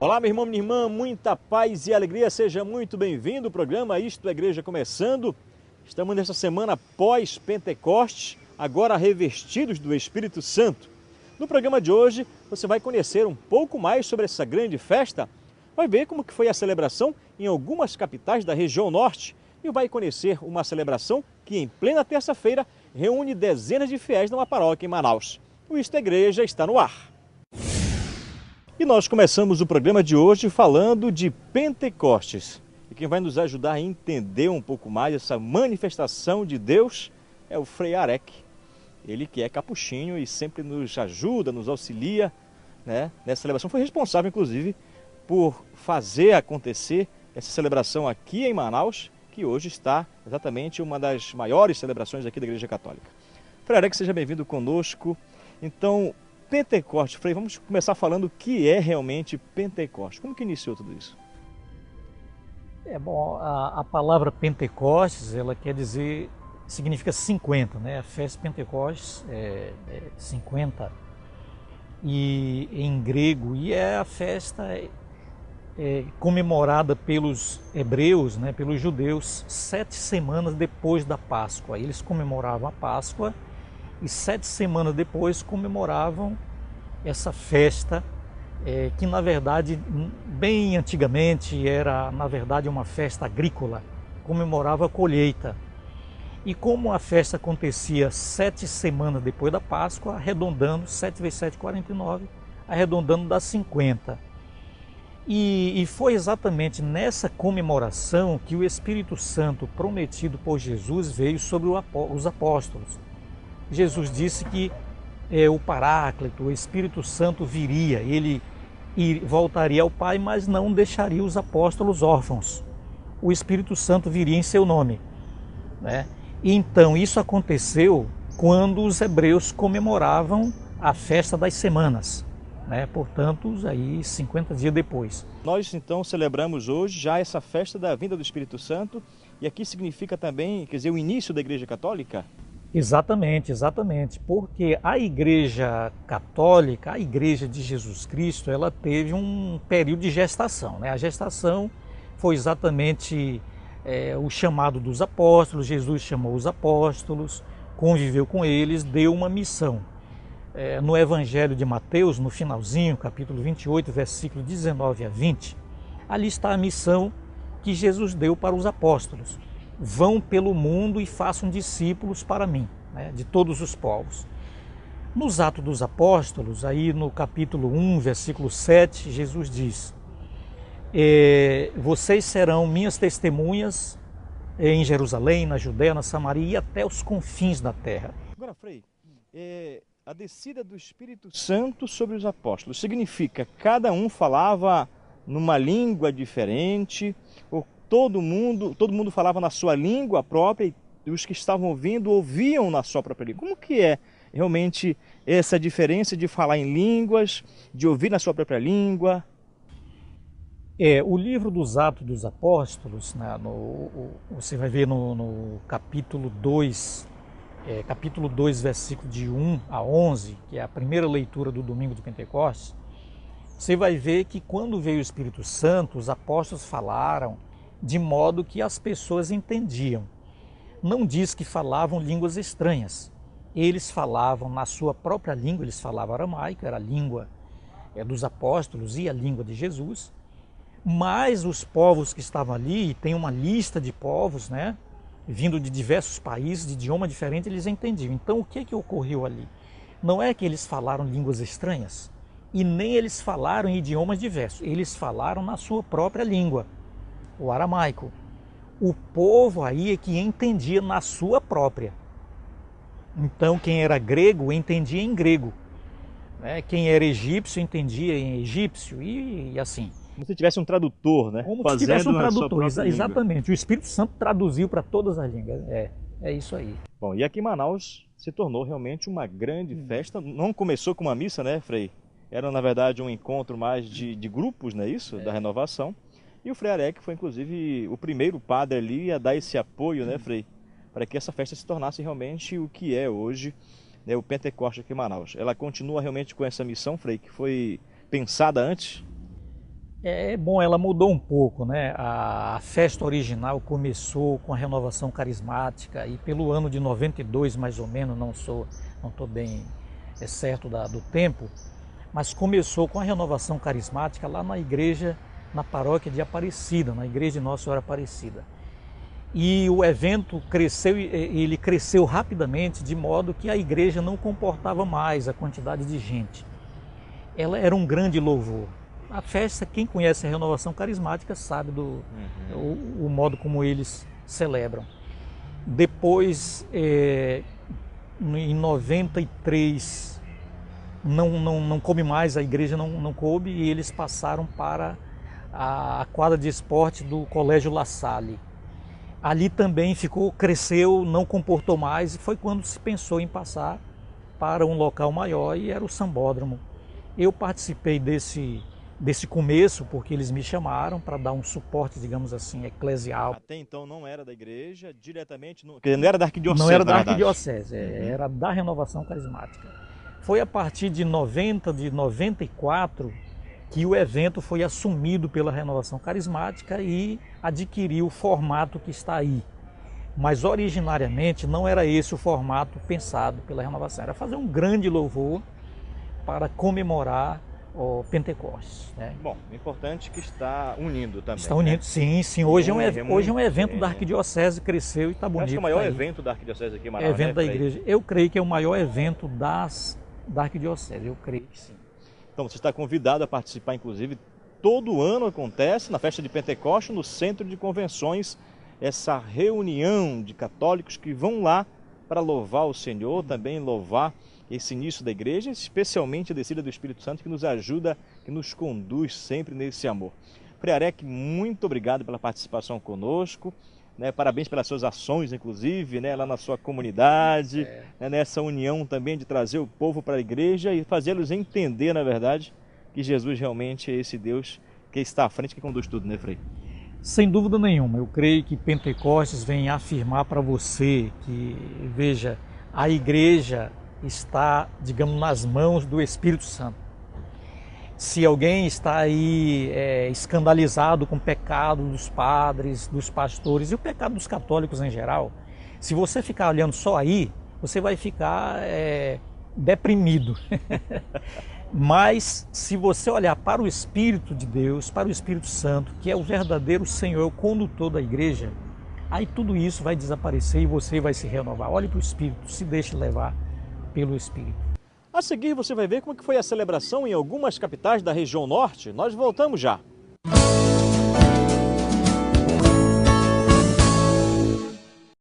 Olá, meu irmão, minha irmã, muita paz e alegria, seja muito bem-vindo ao programa Isto é Igreja começando. Estamos nesta semana pós-Pentecostes, agora revestidos do Espírito Santo. No programa de hoje, você vai conhecer um pouco mais sobre essa grande festa, vai ver como que foi a celebração em algumas capitais da região norte e vai conhecer uma celebração que em plena terça-feira reúne dezenas de fiéis numa paróquia em Manaus. O Isto é Igreja está no ar. E nós começamos o programa de hoje falando de Pentecostes. E quem vai nos ajudar a entender um pouco mais essa manifestação de Deus é o Frei Arek. Ele que é capuchinho e sempre nos ajuda, nos auxilia, né, nessa celebração. Foi responsável, inclusive, por fazer acontecer essa celebração aqui em Manaus, que hoje está exatamente uma das maiores celebrações aqui da Igreja Católica. Frei Arek, seja bem-vindo conosco. Então, Pentecostes, Frei, vamos começar falando o que é realmente Pentecostes. Como que iniciou tudo isso? A palavra Pentecostes, ela quer dizer, significa 50, né? A festa de Pentecostes é 50 e em grego, e é a festa comemorada pelos hebreus, né? Pelos judeus, 7 semanas depois da Páscoa. Eles comemoravam a Páscoa e 7 semanas depois comemoravam essa festa que na verdade, bem antigamente, era na verdade uma festa agrícola, comemorava a colheita. E como a festa acontecia 7 semanas depois da Páscoa, arredondando, 7 vezes 7, 49, arredondando dá 50. E foi exatamente nessa comemoração que o Espírito Santo prometido por Jesus veio sobre os apóstolos. Jesus disse que o Paráclito, o Espírito Santo viria, ele voltaria ao Pai, mas não deixaria os apóstolos órfãos. O Espírito Santo viria em seu nome, né? E então isso aconteceu quando os hebreus comemoravam a festa das semanas, né? Portanto, aí 50 dias depois. Nós então celebramos hoje já essa festa da vinda do Espírito Santo, e aqui significa também, quer dizer, o início da Igreja Católica? Exatamente, exatamente, porque a Igreja Católica, a Igreja de Jesus Cristo, ela teve um período de gestação, né? A gestação foi exatamente o chamado dos apóstolos. Jesus chamou os apóstolos, conviveu com eles, deu uma missão. No Evangelho de Mateus, no finalzinho, capítulo 28, versículo 19 a 20, ali está a missão que Jesus deu para os apóstolos. Vão pelo mundo e façam discípulos para mim, né, de todos os povos. Nos Atos dos Apóstolos, aí no capítulo 1, versículo 7, Jesus diz: vocês serão minhas testemunhas em Jerusalém, na Judéia, na Samaria e até os confins da terra. Agora, Frei, a descida do Espírito Santo sobre os apóstolos significa que cada um falava numa língua diferente, ou todo mundo falava na sua língua própria e os que estavam ouvindo ouviam na sua própria língua. Como que é realmente essa diferença de falar em línguas, de ouvir na sua própria língua? O livro dos Atos dos Apóstolos, né, você vai ver no capítulo 2, versículo de 1 a 11, que é a primeira leitura do domingo de Pentecostes. Você vai ver que quando veio o Espírito Santo, os apóstolos falaram de modo que as pessoas entendiam. Não diz que falavam línguas estranhas. Eles falavam na sua própria língua, eles falavam aramaico, era a língua dos apóstolos e a língua de Jesus. Mas os povos que estavam ali, tem uma lista de povos, né, vindo de diversos países, de idioma diferente, eles entendiam. Então o que ocorreu ali? Não é que eles falaram línguas estranhas, e nem eles falaram em idiomas diversos, eles falaram na sua própria língua, o aramaico. O povo aí é que entendia na sua própria. Então quem era grego entendia em grego, né? Quem era egípcio entendia em egípcio e assim. Como se tivesse um tradutor, né? Como se tivesse um tradutor, exatamente. O Espírito Santo traduziu para todas as línguas. É isso aí. Bom, e aqui em Manaus se tornou realmente uma grande festa. Não começou com uma missa, né, Frei? Era, na verdade, um encontro mais de grupos, não é isso? Da renovação. E o Frei Arek foi, inclusive, o primeiro padre ali a dar esse apoio, né, Frei? Para que essa festa se tornasse realmente o que é hoje, né, o Pentecostes aqui em Manaus. Ela continua realmente com essa missão, Frei, que foi pensada antes? É bom, ela mudou um pouco, né? A festa original começou com a renovação carismática e pelo ano de 92, mais ou menos, não estou bem certo do tempo, mas começou com a renovação carismática lá na igreja, na paróquia de Aparecida, na igreja de Nossa Senhora Aparecida. E o evento cresceu, ele cresceu rapidamente, de modo que a igreja não comportava mais a quantidade de gente. Ela era um grande louvor. A festa, quem conhece a renovação carismática sabe o modo como eles celebram. Depois, em 93, não coube mais, a igreja não coube, e eles passaram para a quadra de esporte do Colégio La Salle. Ali também cresceu, não comportou mais, e foi quando se pensou em passar para um local maior, e era o Sambódromo. Eu participei desse começo, porque eles me chamaram para dar um suporte, digamos assim, eclesial. Até então não era da igreja, diretamente, não era da arquidiocese. Não era da arquidiocese, era da renovação carismática. Foi a partir de 94, que o evento foi assumido pela renovação carismática e adquiriu o formato que está aí. Mas originariamente não era esse o formato pensado pela renovação, era fazer um grande louvor para comemorar o Pentecostes, né? Bom, o importante é que está unindo também. Está unindo, né? Sim. Hoje é um evento da arquidiocese, cresceu e está bonito. Acho que é o maior evento da arquidiocese aqui em Manaus, evento da igreja. Eu creio que é o maior evento da arquidiocese, eu creio que sim. Então você está convidado a participar, inclusive, todo ano acontece na festa de Pentecostes, no Centro de Convenções, essa reunião de católicos que vão lá para louvar o Senhor, também louvar esse início da igreja, especialmente a descida do Espírito Santo, que nos ajuda, que nos conduz sempre nesse amor. Frei Arec, muito obrigado pela participação conosco, né? Parabéns pelas suas ações, inclusive, né? Lá na sua comunidade, né? Nessa união também de trazer o povo para a igreja e fazê-los entender, na verdade, que Jesus realmente é esse Deus que está à frente, que conduz tudo, né, Frei? Sem dúvida nenhuma, eu creio que Pentecostes vem afirmar para você que, veja, a igreja está, digamos, nas mãos do Espírito Santo. Se alguém está aí escandalizado com o pecado dos padres, dos pastores e o pecado dos católicos em geral, se você ficar olhando só aí, você vai ficar deprimido. Mas se você olhar para o Espírito de Deus, para o Espírito Santo, que é o verdadeiro Senhor, o condutor da igreja, aí tudo isso vai desaparecer e você vai se renovar. Olhe para o Espírito, se deixe levar pelo Espírito. A seguir você vai ver como que foi a celebração em algumas capitais da região norte. Nós voltamos já.